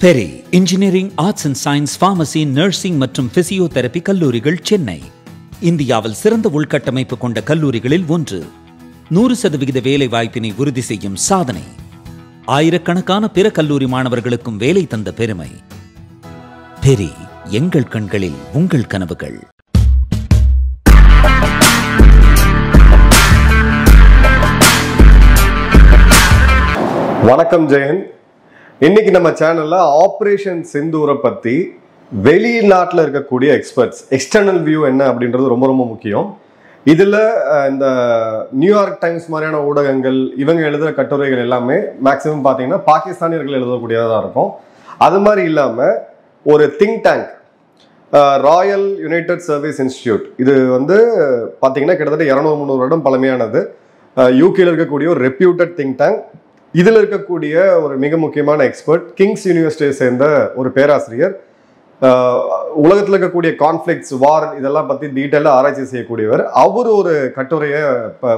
Peri engineering, arts and science, pharmacy, nursing மற்றும் physiotherapy கல்லூரிகள் சென்னை. இந்தியாவில் சிறந்த உள்கட்டமைப்பு கொண்ட கல்லூரிகளில் ஒன்று. 100% வேலை வாய்ப்பினை உறுதி செய்யும் சாதனை. ஆயிரக்கணக்கான பிற கல்லூரி மாணவர்களுக்கும் வேலை தந்த பெருமை. பெரி, எங்கள் கண்களில் உங்கள் கனவுகள். வணக்கம் ஜெயன். இன்னைக்கு நம்ம சேனல்ல ஆபரேஷன் சிந்தூரை பத்தி வெளிநாட்டில் இருக்கக்கூடிய எக்ஸ்பர்ட்ஸ் எக்ஸ்டர்னல் வியூ என்ன அப்படின்றது ரொம்ப ரொம்ப முக்கியம். இதுல இந்த நியூயார்க் டைம்ஸ் மாதிரியான ஊடகங்கள் இவங்க எழுதுகிற கட்டுரைகள் எல்லாமே மேக்சிமம் பார்த்தீங்கன்னா பாகிஸ்தானியர்கள் எழுதக்கூடியதாக இருக்கும். அது மாதிரி இல்லாம ஒரு think tank, Royal United service institute, இது வந்து பார்த்தீங்கன்னா கிட்டத்தட்ட 200-300 வருடம் பழமையானது. யூகேல இருக்கக்கூடிய ஒரு ரெப்யூட்டட் திங்க் டேங்க். இதில் இருக்கக்கூடிய ஒரு மிக முக்கியமான எக்ஸ்பர்ட், கிங்ஸ் யூனிவர்சிட்டியை சேர்ந்த ஒரு பேராசிரியர், உலகத்தில் இருக்கக்கூடிய கான்ஃப்ளிக்ட்ஸ், வார், இதெல்லாம் பற்றி டீட்டெயிலாக ஆராய்ச்சி செய்யக்கூடியவர். அவர் ஒரு கட்டுரையை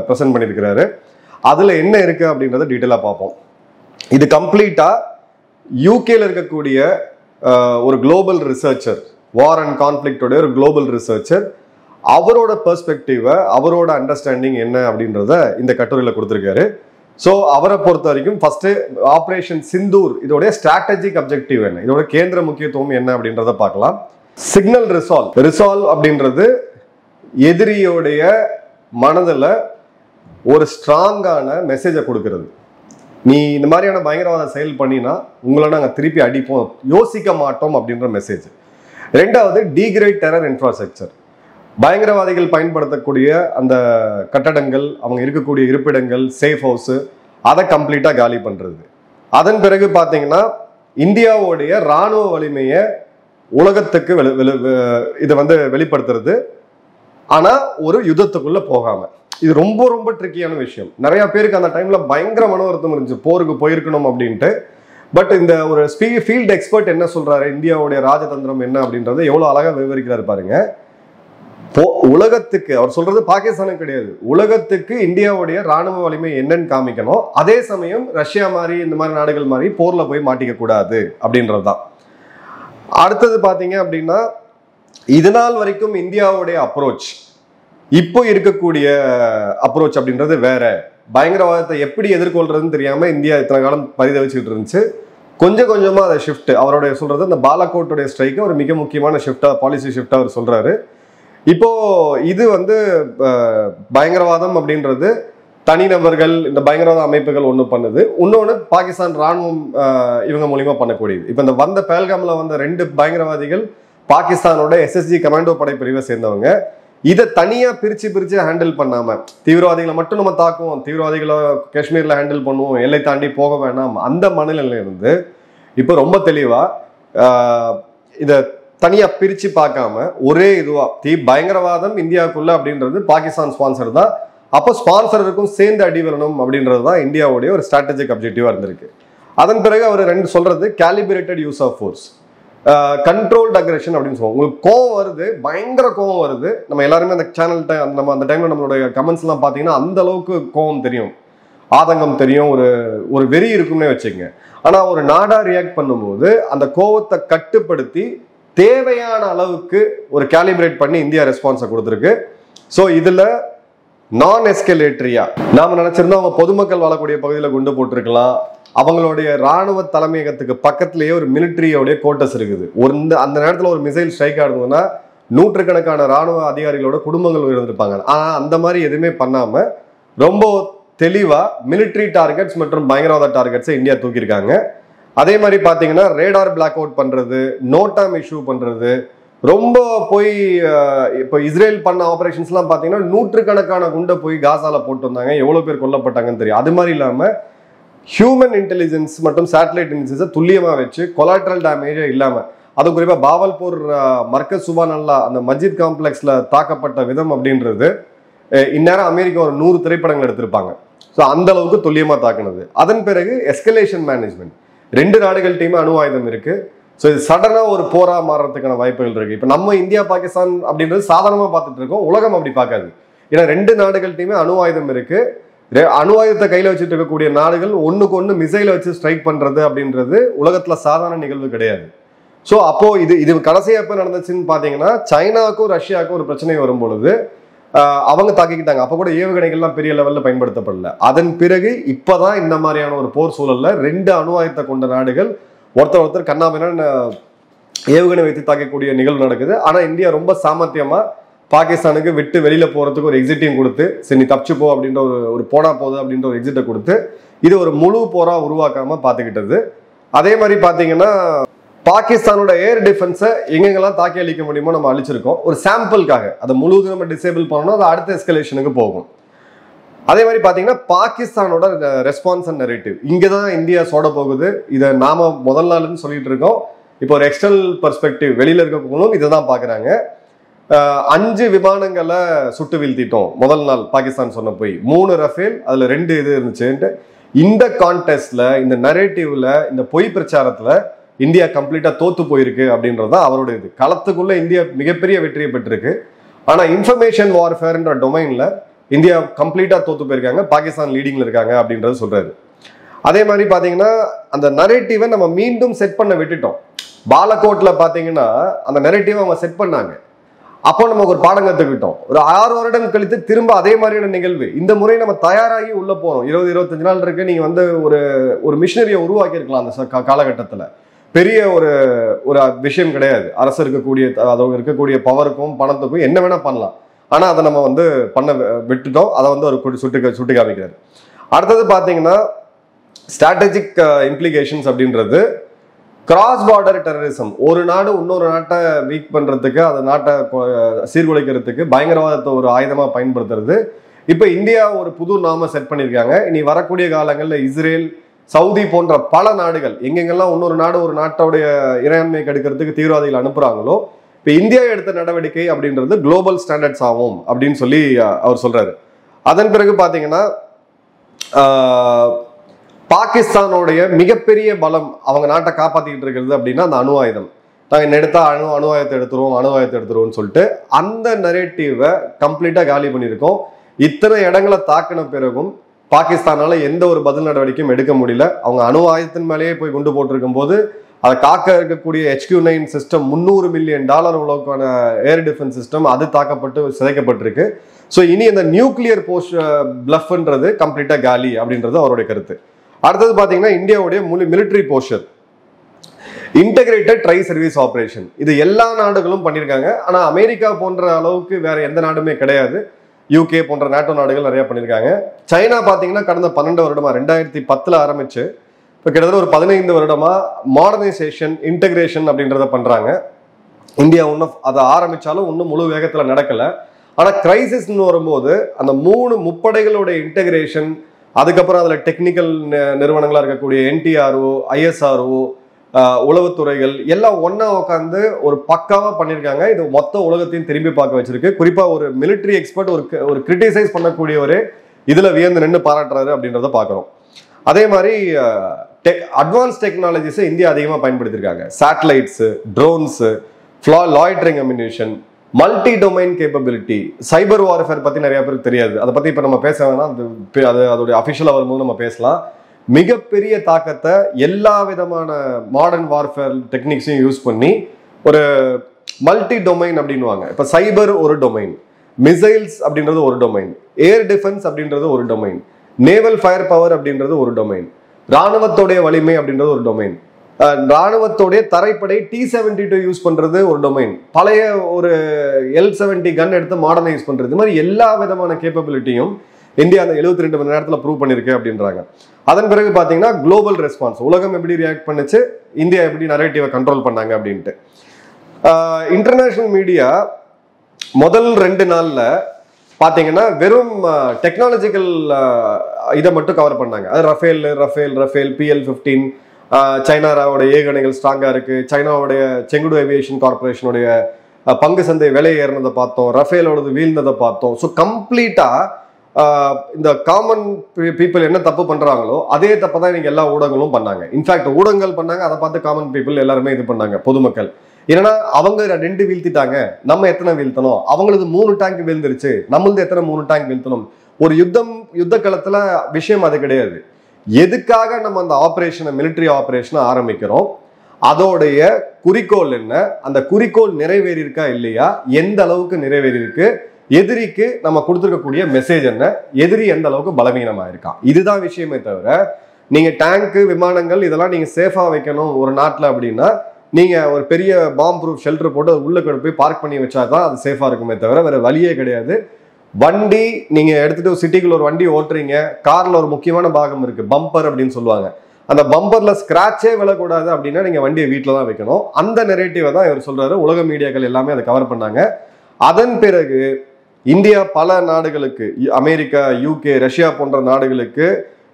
ப்ரெசென்ட் பண்ணியிருக்கிறாரு. அதில் என்ன இருக்குது அப்படின்றத டீட்டெயிலாக பார்ப்போம். இது கம்ப்ளீட்டாக யூகேல இருக்கக்கூடிய ஒரு குளோபல் ரிசர்ச்சர், வார் அண்ட் கான்ஃப்ளிக்டோடைய ஒரு குளோபல் ரிசர்ச்சர், அவரோட பெர்ஸ்பெக்டிவை, அவரோட அண்டர்ஸ்டாண்டிங் என்ன அப்படின்றத இந்த கட்டுரையில் கொடுத்துருக்காரு. ஸோ அவரை பொறுத்த வரைக்கும் ஃபர்ஸ்ட் ஆபரேஷன் சிந்தூர் இதோடைய ஸ்ட்ராட்டஜிக் அப்ஜெக்டிவ் என்ன, இதோட கேந்திர முக்கியத்துவம் என்ன அப்படின்றத பார்க்கலாம். சிக்னல் ரிசால்வ் அப்படின்றது எதிரியோடைய மனதில் ஒரு ஸ்ட்ராங்கான மெசேஜை கொடுக்கறது. நீ இந்த மாதிரியான பயங்கரவாத செயல் பண்ணினா உங்களை நாங்கள் திருப்பி அடிப்போம், யோசிக்க மாட்டோம் அப்படின்ற மெசேஜ். ரெண்டாவது, டீக்ரேட் டெரர் இன்ஃப்ராஸ்ட்ரக்சர். பயங்கரவாதிகள் பயன்படுத்தக்கூடிய அந்த கட்டடங்கள், அவங்க இருக்கக்கூடிய இருப்பிடங்கள், சேஃப் ஹவுஸு, அதை கம்ப்ளீட்டாக காலி பண்ணுறது. அதன் பிறகு பார்த்தீங்கன்னா இந்தியாவுடைய இராணுவ வலிமையை உலகத்துக்கு இதை வந்து வெளிப்படுத்துறது, ஆனால் ஒரு யுத்தத்துக்குள்ளே போகாமல். இது ரொம்ப ரொம்ப ட்ரிக்கியான விஷயம். நிறைய பேருக்கு அந்த டைமில் பயங்கர மன வருத்தம் இருந்துச்சு, போருக்கு போயிருக்கணும் அப்படின்ட்டு. பட் இந்த ஒரு ஃபீல்டு எக்ஸ்பர்ட் என்ன சொல்றாரு, இந்தியாவுடைய ராஜதந்திரம் என்ன அப்படின்றத எவ்வளோ அழகாக விவரிக்கிறாரு பாருங்க. உலகத்துக்கு அவர் சொல்றது பாகிஸ்தானுக்கு கிடையாது, உலகத்துக்கு இந்தியாவுடைய ராணுவ வலிமை என்னன்னு காமிக்கணும். அதே சமயம் ரஷ்யா மாதிரி இந்த மாதிரி நாடுகள் மாதிரி போர்ல போய் மாட்டிக்க கூடாது அப்படின்றதுதான். அடுத்தது பாத்தீங்க அப்படின்னா, இது நாள் வரைக்கும் இந்தியாவுடைய அப்ரோச், இப்போ இருக்கக்கூடிய அப்ரோச் அப்படின்றது வேற. பயங்கரவாதத்தை எப்படி எதிர்கொள்றதுன்னு தெரியாம இந்தியா இத்தனை காலம் பரிதவிச்சுட்டு இருந்துச்சு. கொஞ்சம் கொஞ்சமா அதை ஷிஃப்ட், அவருடைய சொல்றது இந்த பாலாகோட்டுடைய ஸ்ட்ரைக்கு ஒரு மிக முக்கியமான ஷிஃப்டா, பாலிசி ஷிஃப்டா அவர் சொல்றாரு. இப்போ இது வந்து பயங்கரவாதம் அப்படின்றது தனிநபர்கள், இந்த பயங்கரவாத அமைப்புகள் ஒன்று பண்ணுது, இன்னொன்று பாகிஸ்தான் ராணுவம் இவங்க மூலியமா பண்ணக்கூடியது. இப்போ இந்த வந்த பேல்காம்ல வந்த 2 பயங்கரவாதிகள் பாகிஸ்தானோட SSG கமாண்டோ படைப்பிரிவை சேர்ந்தவங்க. இதை தனியா பிரிச்சு ஹேண்டில் பண்ணாம, தீவிரவாதிகளை மட்டும் நம்ம தாக்குவோம், தீவிரவாதிகளை காஷ்மீர்ல ஹேண்டில் பண்ணுவோம், எல்லை தாண்டி போக வேணாம், அந்த மனநிலையில இருந்து இப்போ ரொம்ப தெளிவா இதை தனியா பிரிச்சு பார்க்காம ஒரே இதுவா பயங்கரவாதம் இந்தியாவுக்குள்ள அப்படின்றது பாகிஸ்தான் ஸ்பான்சர் தான், அப்போ ஸ்பான்சருக்கும் சேர்ந்து அடி வரணும் அப்படின்றது தான் இந்தியாவுடைய ஒரு ஸ்ட்ராட்டஜிக் அப்ஜெக்டிவா இருந்திருக்கு. அதன் பிறகு அவர் 2 சொல்றது calibrated use of force, controlled aggression அப்படின்னு சொல்லுவோம். உங்களுக்கு கோவம் வருது, பயங்கர கோவம் வருது. நம்ம எல்லாருமே அந்த சேனல்கிட்ட நம்ம அந்த டைம்ல நம்மளுடைய கமெண்ட்ஸ் எல்லாம் பார்த்தீங்கன்னா அந்த அளவுக்கு கோவம் தெரியும், ஆதங்கம் தெரியும், ஒரு வெறி இருக்கும்னே வச்சுக்கோங்க. ஆனா ஒரு நாடா ரியாக்ட் பண்ணும்போது அந்த கோவத்தை கட்டுப்படுத்தி தேவையான அளவுக்கு ஒரு கேலிபிரேட் பண்ணி இந்தியா ரெஸ்பான்ஸை கொடுத்துருக்கு. ஸோ இதுல நான் எஸ்கலேட்டரியா நாம நினைச்சிருந்தோம், அவங்க பொதுமக்கள் வாழக்கூடிய பகுதியில் குண்டு போட்டிருக்கலாம். அவங்களுடைய ராணுவ தலைமையகத்துக்கு பக்கத்திலேயே ஒரு மிலிட்டரியோடைய கோட்டஸ் இருக்குது. அந்த நேரத்தில் ஒரு மிசைல் ஸ்ட்ரைக் ஆடுதுன்னா நூற்றுக்கணக்கான ராணுவ அதிகாரிகளோட குடும்பங்கள் இருந்திருப்பாங்க. ஆனா அந்த மாதிரி எதுவுமே பண்ணாம ரொம்ப தெளிவா மிலிட்டரி டார்கெட்ஸ் மற்றும் பயங்கரவாத டார்கெட்ஸை இந்தியா தூக்கியிருக்காங்க. அதே மாதிரி பார்த்தீங்கன்னா ரேடார் பிளாக் அவுட் பண்றது, நோட்டாம் இஷ்யூ பண்றது, ரொம்ப போய் இப்போ இஸ்ரேல் பண்ண ஆபரேஷன்ஸ்லாம் பார்த்தீங்கன்னா நூற்றுக்கணக்கான குண்டை போய் காசால போட்டு வந்தாங்க, எவ்வளோ பேர் கொல்லப்பட்டாங்கன்னு தெரியும். அது மாதிரி இல்லாமல் ஹியூமன் இன்டெலிஜென்ஸ் மற்றும் சேட்டலைட் இன்டெலிஜென்ஸை துல்லியமாக வச்சு கொலாட்ரல் டேமேஜே இல்லாமல், அது குறிப்பாக பாவல்பூர் மர்கஸ் சுபானல்லா அந்த மஸ்ஜித் காம்ப்ளெக்ஸில் தாக்கப்பட்ட விதம் அப்படின்றது இந்நேரம் அமெரிக்கா ஒரு 100 திரைப்படங்கள் எடுத்திருப்பாங்க. ஸோ அந்த அளவுக்கு துல்லியமாக தாக்குனது. அதன் பிறகு எஸ்கலேஷன் மேனேஜ்மெண்ட், 2 நாடுகள் டீம் அணு ஆயுதம் இருக்கு. ஸோ இது சடனா ஒரு போரா மாறுறதுக்கான வாய்ப்புகள் இருக்கு. இப்போ நம்ம இந்தியா பாகிஸ்தான் அப்படின்றது சாதாரணமாக பார்த்துட்டு இருக்கோம், உலகம் அப்படி பார்க்காது. ஏன்னா 2 நாடுகள் டீமே அணு ஆயுதம் இருக்கு. அணு ஆயுதத்தை கையில வச்சுட்டு இருக்கக்கூடிய நாடுகள் ஒண்ணுக்கு ஒண்ணு மிசைலை வச்சு ஸ்ட்ரைக் பண்றது அப்படின்றது உலகத்துல சாதாரண நிகழ்வு கிடையாது. ஸோ அப்போ இது கடைசியா எப்ப நடந்துச்சுன்னு பாத்தீங்கன்னா, சைனாவுக்கும் ரஷ்யாவுக்கும் ஒரு பிரச்சனை வரும் பொழுது அவங்க தாக்கிக்கிட்டாங்க. அப்ப கூட ஏவுகணைகள்லாம் பெரிய லெவல்ல பயன்படுத்தப்படல. அதன் பிறகு இப்பதான் இந்த மாதிரியான ஒரு போர் சூழல்ல 2 அணு ஆயுதத்தை கொண்ட நாடுகள் ஒருத்தர் கண்ணாபின்ன ஏவுகணை வைத்து தாக்கக்கூடிய நிகழ்வு நடக்குது. ஆனா இந்தியா ரொம்ப சாமர்த்தியமா பாகிஸ்தானுக்கு விட்டு வெளியில போறதுக்கு ஒரு எக்ஸிட்டையும் கொடுத்து, சரி நீ தப்பிச்சு போ அப்படின்ற ஒரு போனா போகுது அப்படின்ற ஒரு எக்ஸிட்டை கொடுத்து இது ஒரு முழு போரா உருவாக்காம பாத்துக்கிட்டது. அதே மாதிரி பாத்தீங்கன்னா பாகிஸ்தானோட ஏர் டிஃபென்ஸை எங்கெங்கெல்லாம் தாக்கி அழிக்க முடியுமோ நம்ம அழிச்சிருக்கோம். ஒரு சாம்பிளுக்காக அதை முழுவதும் நம்ம டிசேபிள் பண்ணணும், அது அடுத்த எஸ்கலேஷனுக்கு போகும். அதே மாதிரி பாத்தீங்கன்னா பாகிஸ்தானோட ரெஸ்பான்ஸ் அண்ட் நரேட்டிவ் இங்கதான் இந்தியா சோட போகுது. இதை நாம முதல் நாள்னு சொல்லிட்டு இருக்கோம். இப்போ ஒரு எக்ஸ்டர்னல் பெர்ஸ்பெக்டிவ் வெளியில இருக்கவங்களும் இதை தான் பாக்குறாங்க. 5 விமானங்களை சுட்டு வீழ்த்திட்டோம் முதல் நாள் பாகிஸ்தான் சொன்ன போய், 3 ரஃபேல் அதுல 2 இது இருந்துச்சு. இந்த கான்டெஸ்ட்ல இந்த நரேட்டிவ்ல இந்த பொய் பிரச்சாரத்துல இந்தியா கம்ப்ளீட்டா தோத்து போயிருக்கு அப்படின்றதுதான் அவரோட இது. களத்துக்குள்ள இந்தியா மிகப்பெரிய வெற்றியை பெற்றிருக்கு. ஆனா இன்ஃபர்மேஷன் வார்ஃபேர்ன்ற டொமைன்ல இந்தியா கம்ப்ளீட்டா தோத்து போயிருக்காங்க, பாகிஸ்தான் லீடிங்ல இருக்காங்க அப்படின்றது சொல்றாரு. அதே மாதிரி பாத்தீங்கன்னா அந்த நரேட்டிவை நம்ம மீண்டும் செட் பண்ண விட்டுட்டோம். பாலகோட்ல பாத்தீங்கன்னா அந்த நரேட்டிவை அவங்க செட் பண்ணாங்க. அப்போ நமக்கு ஒரு பாடம் கத்துக்கிட்டோம். ஒரு 6 வருடம் கழித்து திரும்ப அதே மாதிரியான நிகழ்வு. இந்த முறை நம்ம தயாராகி உள்ள போறோம். 20-25 நாள் இருக்கு. நீங்க ஒரு மிஷினரியை உருவாக்கி இருக்கலாம் அந்த காலகட்டத்துல. பெரிய ஒரு விஷயம் கிடையாது. அரசு இருக்கக்கூடிய பவருக்கும் பணத்துக்கும் என்ன வேணா பண்ணலாம். ஆனா அதை நம்ம பண்ண விட்டுட்டோம். அதை அவர் சுட்டி காமிக்கிறாரு. அடுத்தது பாத்தீங்கன்னா ஸ்ட்ராட்டஜிக் இம்ப்ளிகேஷன்ஸ் அப்படின்றது கிராஸ் பார்டர் டெரரிசம். ஒரு நாடு இன்னொரு நாட்டை வீக் பண்றதுக்கு, அந்த நாட்டை சீர்குலைக்கிறதுக்கு பயங்கரவாதத்தை ஒரு ஆயுதமா பயன்படுத்துறது. இப்ப இந்தியா ஒரு புது நாம செட் பண்ணிருக்காங்க. இனி வரக்கூடிய காலங்களில் இஸ்ரேல், சவுதி போன்ற பல நாடுகள் எங்கெங்கெல்லாம் இன்னொரு நாடு ஒரு நாட்டோடைய இறையாண்மையை கெடுக்கிறதுக்கு தீவிரவாதிகள் அனுப்புறாங்களோ, இப்ப இந்தியா எடுத்த நடவடிக்கை அப்படின்றது குளோபல் ஸ்டாண்டர்ட்ஸ் ஆகும் அப்படின்னு சொல்லி அவர் சொல்றாரு. அதன் பிறகு பாத்தீங்கன்னா பாகிஸ்தானோடைய மிகப்பெரிய பலம் அவங்க நாட்டை காப்பாத்திக்கிட்டு இருக்கிறது அப்படின்னா அந்த அணு ஆயுதம். நாங்க எடுத்தா அணு ஆயுதத்தை எடுத்துருவோம்னு சொல்லிட்டு அந்த நரேட்டிவை கம்ப்ளீட்டா காலி பண்ணியிருக்கோம். இத்தனை இடங்களை தாக்கின பிறகும் பாகிஸ்தானால எந்த ஒரு பதில் நடவடிக்கையும் எடுக்க முடியல. அவங்க அணு ஆயுதத்தின் மேலேயே போய் குண்டு போட்டிருக்கும் போது அதை காக்க இருக்கக்கூடிய HQ-9 சிஸ்டம் $300 மில்லியன் அளவுக்கான ஏர் டிஃபென்ஸ் சிஸ்டம் அது தாக்கப்பட்டு சிதைக்கப்பட்டிருக்கு. ஸோ இனி அந்த நியூக்ளியர் பிளஃப்ன்றது கம்ப்ளீட்டா காலி அப்படின்றது அவருடைய கருத்து. அடுத்தது பாத்தீங்கன்னா இந்தியாவுடைய military poster, integrated try service operation. இது எல்லா நாடுகளும் பண்ணியிருக்காங்க. ஆனா அமெரிக்கா போன்ற அளவுக்கு வேற எந்த நாடுமே கிடையாது. UK போன்ற நாட்டோ நாடுகள் நிறைய பண்ணியிருக்காங்க. சைனா பாத்தீங்கன்னா கடந்த 12 வருடமா 2010 ஆரம்பிச்சு இப்போ கிட்டத்தட்ட ஒரு 15 வருடமா மாடர்னைசேஷன் இன்டகிரேஷன் அப்படின்றத பண்றாங்க. இந்தியா இன்னும் அதை ஆரம்பிச்சாலும் இன்னும் முழு வேகத்துல நடக்கல. ஆனா கிரைசிஸ்ன்னு வரும்போது அந்த 3 முப்படைகளுடைய இன்டகிரேஷன், அதுக்கப்புறம் அதுல டெக்னிக்கல் நிறுவனங்களா இருக்கக்கூடிய NTRO, ISRO, உளவுத்துறைகள் எல்லாம் ஒன்னா உட்காந்து ஒரு பக்காவா பண்ணியிருக்காங்க. இது மொத்த உலகத்தையும் திரும்பி பார்க்க வச்சிருக்கு. குறிப்பா ஒரு மிலிட்டரி எக்ஸ்பர்ட் ஒரு கிரிட்டிசைஸ் பண்ணக்கூடியவரே இதுல வியந்து நின்று பாராட்டுறாரு அப்படின்றத பாக்குறோம். அதே மாதிரி அட்வான்ஸ் டெக்னாலஜிஸை இந்தியா அதிகமாக பயன்படுத்தியிருக்காங்க. Satellites, drones, loitering ammunition, multi domain capability, cyber warfare பத்தி நிறைய பேருக்கு தெரியாது. அதை பத்தி இப்ப நம்ம பேச வேணாம், அதோட அபிஷியலா வரும்போது நம்ம பேசலாம். மிகப்பெரிய தாக்கத்தை எல்லா விதமான மாடர்ன் வார்ஃபேர் டெக்னிக்ஸையும் யூஸ் பண்ணி ஒரு மல்டி டொமைன் அப்படின்வாங்க. இப்ப சைபர் ஒரு டொமைன், மிசைல்ஸ் அப்படின்றது ஒரு டொமைன், ஏர் டிஃபென்ஸ் அப்படின்றது ஒரு டொமைன், நேவல் ஃபயர் பவர் அப்படின்றது ஒரு டொமைன், ராணுவத்தோடைய வலிமை அப்படின்றது ஒரு டொமைன், ராணுவத்தோடைய தரைப்படை T-72 யூஸ் பண்றது ஒரு டொமைன், பழைய ஒரு L-70 கன் எடுத்து மாடர்னைஸ் பண்றது, இது மாதிரி எல்லா விதமான கேப்பபிலிட்டியும் இந்தியா அந்த 72 மணி நேரத்தில் ப்ரூவ் பண்ணிருக்கு அப்படின்றாங்க. அதன் பிறகு பாத்தீங்கன்னா குளோபல் ரெஸ்பான்ஸ், உலகம் எப்படி ரியாக்ட் பண்ணுச்சு, இந்தியா எப்படி நரேட்டிவை கண்ட்ரோல் பண்ணாங்க அப்படின்ட்டு. இன்டர்நேஷனல் மீடியா முதல் 2 நாள்ல பாத்தீங்கன்னா வெறும் டெக்னாலஜிக்கல் இதை மட்டும் கவர் பண்ணாங்க. அது ரஃபேல் PL-15, சைனாவோட ஏகணைகள் ஸ்ட்ராங்கா இருக்கு, சைனாவுடைய செங்குடு ஏவியேஷன் கார்பரேஷனுடைய பங்கு சந்தை விலை ஏறினதை பார்த்தோம், ரஃபேலோடது வீழ்ந்ததை பார்த்தோம். ஸோ கம்ப்ளீட்டா இந்த காமன் பீப்புள் என்ன தப்பு பண்றாங்களோ அதே தப்பை தான் இன்னைக்கு எல்லா ஊடகங்களும் பண்ணாங்க. இன்ஃபேக்ட் ஊடகங்கள் பண்ணாங்க, அதை பார்த்து காமன் பீப்புள் எல்லாருமே இது பண்ணாங்க, பொதுமக்கள். ஏன்னா அவங்க 2 வீழ்த்திட்டாங்க, நம்ம எத்தனை வீழ்த்தணும், அவங்களது 3 டேங்க் வீழ்ந்துருச்சு, நம்மளது எத்தனை 3 டேங்க் வீழ்த்தணும், ஒரு யுத்த களத்துல விஷயம் அது கிடையாது. எதுக்காக நம்ம அந்த ஆபரேஷனை, மிலிட்டரி ஆபரேஷனை ஆரம்பிக்கிறோம், அதோடைய குறிக்கோள் என்ன, அந்த குறிக்கோள் நிறைவேறியிருக்கா இல்லையா, எந்த அளவுக்கு நிறைவேறியிருக்கு, எதிரிக்கு நம்ம கொடுத்துருக்கக்கூடிய மெசேஜ் என்ன, எதிரி எந்த அளவுக்கு பலவீனமா இருக்கான், இதுதான் விஷயமே தவிர நீங்க டேங்கு, விமானங்கள் இதெல்லாம் நீங்க சேஃபா வைக்கணும் ஒரு நாட்டுல அப்படின்னா நீங்க ஒரு பெரிய பாம் ப்ரூஃப் ஷெல்டர் போட்டு உள்ள கொண்டு போய் பார்க் பண்ணி வச்சாதான் அது சேஃபா இருக்குமே தவிர வேற வழியே கிடையாது. வண்டி நீங்க எடுத்துட்டு ஒரு சிட்டிக்குள்ள ஒரு வண்டி ஓட்டுறீங்க, கார்ல ஒரு முக்கியமான பாகம் இருக்கு, பம்பர் அப்படின்னு சொல்லுவாங்க. அந்த பம்பர்ல ஸ்கிராச்சே விழக்கூடாது அப்படின்னா நீங்க வண்டியை வீட்டில தான் வைக்கணும். அந்த நெரேட்டிவை தான் இவர் சொல்றாரு. உலக மீடியாக்கள் எல்லாமே அதை கவர் பண்ணாங்க. அதன் பிறகு இந்தியா பல நாடுகளுக்கு, அமெரிக்கா, யூகே, ரஷ்யா போன்ற நாடுகளுக்கு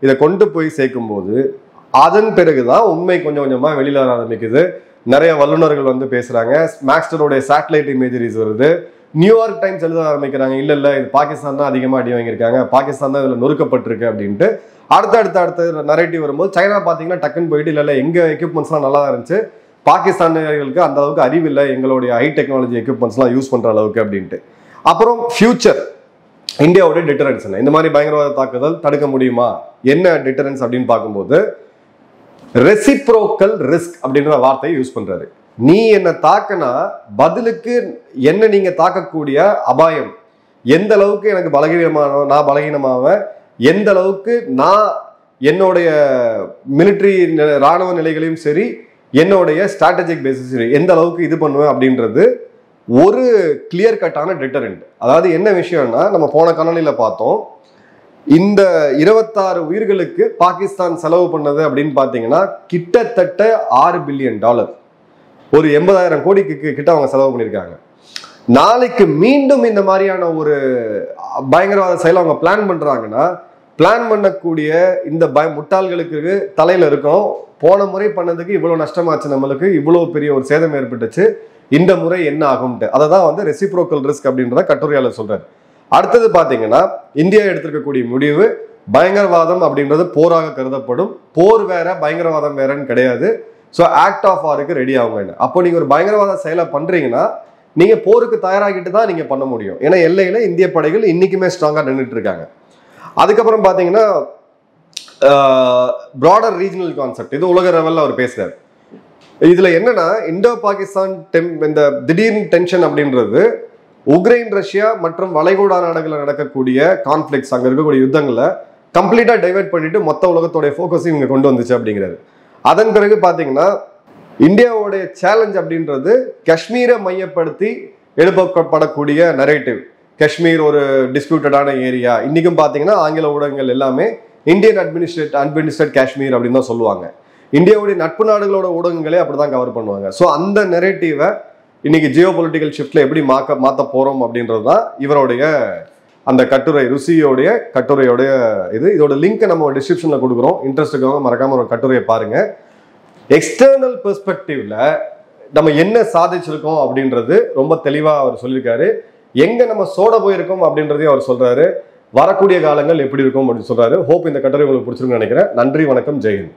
இதை கொண்டு போய் சேர்க்கும் போது அதன் பிறகுதான் உண்மை கொஞ்சம் கொஞ்சமா வெளியில வர ஆரம்பிக்குது. நிறைய வல்லுநர்கள் வந்து பேசுறாங்க. மேக்ஸ்டரோட சேட்டலைட் இமேஜரிஸ் வருது. நியூயார்க் டைம்ஸ் எழுத ஆரம்பிக்கிறாங்க, இல்ல இல்ல இது பாகிஸ்தான் தான் அதிகமா அடி வாங்கியிருக்காங்க, பாகிஸ்தான் தான் இதுல நொறுக்கப்பட்டிருக்கு அப்படின்ட்டு. அடுத்த நரேட்டிவ் வரும்போது சைனா பாத்தீங்கன்னா டக்குன்னு போயிட்டு இல்ல இல்ல எங்க எக்யூப்மெண்ட்ஸ் எல்லாம் நல்லா இருந்துச்சு, பாகிஸ்தானியர்களுக்கு அந்த அளவுக்கு அறிவு இல்லை எங்களுடைய ஹை டெக்னாலஜி எக்யூப்மெண்ட்ஸ் எல்லாம் யூஸ் பண்ற அளவுக்கு அப்படின்ட்டு. அப்புறம் ஃபியூச்சர் இந்தியாவுடைய டிட்டரன்ஸ் என்ன, இந்த மாதிரி பயங்கரவாத தாக்குதல் தடுக்க முடியுமா, என்ன டிட்டரன்ஸ் அப்படின்னு பார்க்கும்போது ரெசிப்ரோக்கல் ரிஸ்க் அப்படின்ற வார்த்தையை யூஸ் பண்றாரு. நீ என்ன தாக்குனா பதிலுக்கு என்ன நீங்க தாக்கக்கூடிய அபாயம் எந்த அளவுக்கு எனக்கு பலகீனமான, நான் பலகீனமாவேன், எந்த அளவுக்கு நான் என்னுடைய மிலிட்டரி ராணுவ நிலைகளையும் சரி, என்னுடைய ஸ்ட்ராட்டஜிக் பேசிஸ் சரி, எந்த அளவுக்கு இது பண்ணுவேன் அப்படின்றது ஒரு கிளியர் கட்டான டிட்டரண்ட். அதாவது என்ன விஷயம்னா, நம்ம போன காணொலியில பார்த்தோம், இந்த 26 உயிர்களுக்கு பாகிஸ்தான் செலவு பண்ணது அப்படின்னு பாத்தீங்கன்னா கிட்டத்தட்ட $6 பில்லியன், ஒரு 80,000 கோடிக்கு கிட்ட அவங்க செலவு பண்ணியிருக்காங்க. நாளைக்கு மீண்டும் இந்த மாதிரியான ஒரு பயங்கரவாத செயலை அவங்க பிளான் பண்றாங்கன்னா, பிளான் பண்ணக்கூடிய இந்த முட்டாள்களுக்கு தலையில இருக்கும், போன முறை பண்ணதுக்கு இவ்வளவு நஷ்டமாச்சு, நம்மளுக்கு இவ்வளவு பெரிய ஒரு சேதம் ஏற்பட்டுச்சு, இந்த முறை என்ன ஆகும்ட்டு. அதை தான் வந்து ரெசிப்ரோக்கல் ரிஸ்க் அப்படின்றத கட்டுரையாளர் சொல்றாரு. அடுத்தது பாத்தீங்கன்னா இந்தியா எடுத்திருக்கக்கூடிய முடிவு, பயங்கரவாதம் அப்படின்றது போராக கருதப்படும், போர் வேற பயங்கரவாதம் வேறன்னு கிடையாது. ஸோ ஆக்ட் ஆஃப் வாருக்கு ரெடி ஆகுங்க. அப்போ நீங்க ஒரு பயங்கரவாத செயலை பண்றீங்கன்னா நீங்க போருக்கு தயாராகிட்டு தான் நீங்க பண்ண முடியும். ஏன்னா எல்லையில இந்திய படைகள் இன்னைக்குமே ஸ்ட்ராங்கா நின்றுட்டு இருக்காங்க. அதுக்கப்புறம் பாத்தீங்கன்னா பிராடர் ரீஜனல் கான்செப்ட், இது உலக லெவல்ல அவர் பேசுறாரு. இதுல என்னன்னா, இந்தோ பாகிஸ்தான் இந்த திடீர் டென்ஷன் அப்படின்றது உக்ரைன், ரஷ்யா மற்றும் வளைகுடா நாடுகளில் நடக்கக்கூடிய கான்ஃபிளிக்ஸ், அங்க இருக்கக்கூடிய யுத்தங்களை கம்ப்ளீட்டா டைவர்ட் பண்ணிட்டு மொத்த உலகத்தோடைய ஃபோக்கஸையும் இங்க கொண்டு வந்துச்சு அப்படிங்கிறது. அதன் பிறகு பாத்தீங்கன்னா இந்தியாவுடைய சேலஞ்ச் அப்படின்றது காஷ்மீரை மையப்படுத்தி எழுப்பப்படக்கூடிய நரேட்டிவ். காஷ்மீர் ஒரு டிஸ்பியூட்டடான ஏரியா. இன்னைக்கும் பாத்தீங்கன்னா ஆங்கில ஊடகங்கள் எல்லாமே இந்தியன் அட்மினிஸ்ட்ரேட் காஷ்மீர் அப்படின்னு தான் சொல்லுவாங்க. இந்தியாவுடைய நட்பு நாடுகளோட ஊடகங்களே அப்படிதான் கவர் பண்ணுவாங்க. ஸோ அந்த நெரேட்டிவை இன்னைக்கு ஜியோ பொலிட்டிக்கல் ஷிஃப்ட்ல எப்படி மாத்த போறோம் அப்படின்றது தான் இவருடைய அந்த கட்டுரை, ருசியோடைய கட்டுரையோடைய இது. இதோட லிங்க் நம்ம டிஸ்கிரிப்ஷன்ல கொடுக்குறோம். இன்ட்ரெஸ்ட் இருக்கவங்க மறக்காம ஒரு கட்டுரையை பாருங்க. எக்ஸ்டர்னல் பெர்ஸ்பெக்டிவ்ல நம்ம என்ன சாதிச்சிருக்கோம் அப்படின்றது ரொம்ப தெளிவா அவர் சொல்லியிருக்காரு. எங்க நம்ம சோட போயிருக்கோம் அப்படின்றதையும் அவர் சொல்றாரு. வரக்கூடிய காலங்கள் எப்படி இருக்கும் அப்படின்னு சொல்றாரு. ஹோப் இந்த கட்டுரை உங்களுக்கு பிடிச்சிருக்குன்னு நினைக்கிறேன். நன்றி, வணக்கம், ஜெய்ஹிந்த்.